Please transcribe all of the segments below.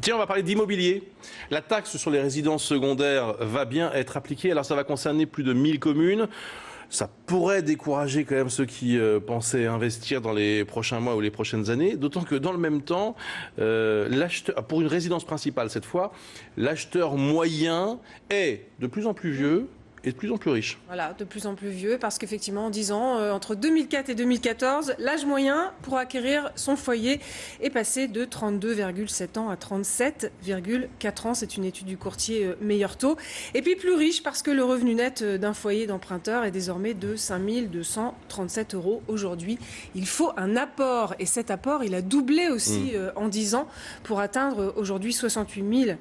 Tiens, on va parler d'immobilier. La taxe sur les résidences secondaires va bien être appliquée. Alors ça va concerner plus de 1000 communes. Ça pourrait décourager quand même ceux qui pensaient investir dans les prochains mois ou les prochaines années. D'autant que dans le même temps, l'acheteur, pour une résidence principale cette fois, l'acheteur moyen est de plus en plus vieux et de plus en plus riche. Voilà, de plus en plus vieux, parce qu'effectivement, en 10 ans, entre 2004 et 2014, l'âge moyen pour acquérir son foyer est passé de 32,7 ans à 37,4 ans. C'est une étude du courtier Meilleur Taux. Et puis plus riche, parce que le revenu net d'un foyer d'emprunteur est désormais de 5 237 € aujourd'hui. Il faut un apport, et cet apport, il a doublé aussi en 10 ans pour atteindre aujourd'hui 68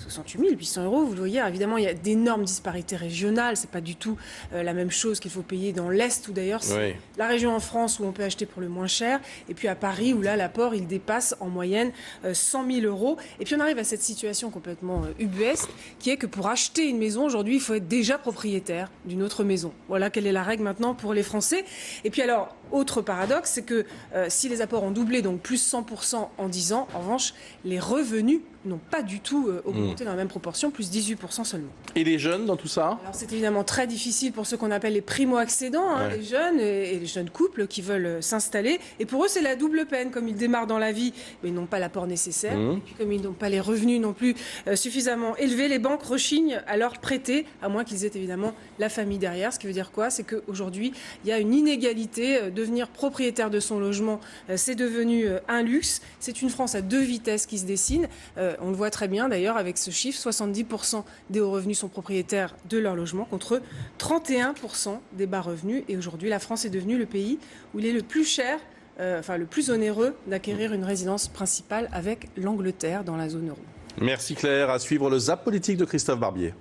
800 €. Vous le voyez, évidemment, il y a d'énormes disparités régionales. C'est pas du tout la même chose qu'il faut payer dans l'Est, ou d'ailleurs c'est la région en France où on peut acheter pour le moins cher. Et puis à Paris, où là, l'apport, il dépasse en moyenne 100 000 €. Et puis on arrive à cette situation complètement ubuesque, qui est que pour acheter une maison, aujourd'hui, il faut être déjà propriétaire d'une autre maison. Voilà quelle est la règle maintenant pour les Français. Et puis alors, autre paradoxe, c'est que si les apports ont doublé, donc plus 100% en 10 ans, en revanche, les revenus n'ont pas du tout augmenté dans la même proportion, plus 18% seulement. Et les jeunes dans tout ça? Alors c'est évidemment très difficile pour ceux qu'on appelle les primo-accédants, les jeunes et les jeunes couples qui veulent s'installer. Et pour eux, c'est la double peine. Comme ils démarrent dans la vie, mais ils n'ont pas l'apport nécessaire. Et puis comme ils n'ont pas les revenus non plus suffisamment élevés, les banques rechignent à leur prêter, à moins qu'ils aient évidemment la famille derrière. Ce qui veut dire quoi? C'est qu'aujourd'hui, il y a une inégalité. Devenir propriétaire de son logement, c'est devenu un luxe. C'est une France à deux vitesses qui se dessine. On le voit très bien d'ailleurs avec ce chiffre, 70% des hauts revenus sont propriétaires de leur logement contre 31% des bas revenus. Et aujourd'hui, la France est devenue le pays où il est le plus cher, le plus onéreux d'acquérir une résidence principale, avec l'Angleterre dans la zone euro. Merci Claire. À suivre le Zap politique de Christophe Barbier.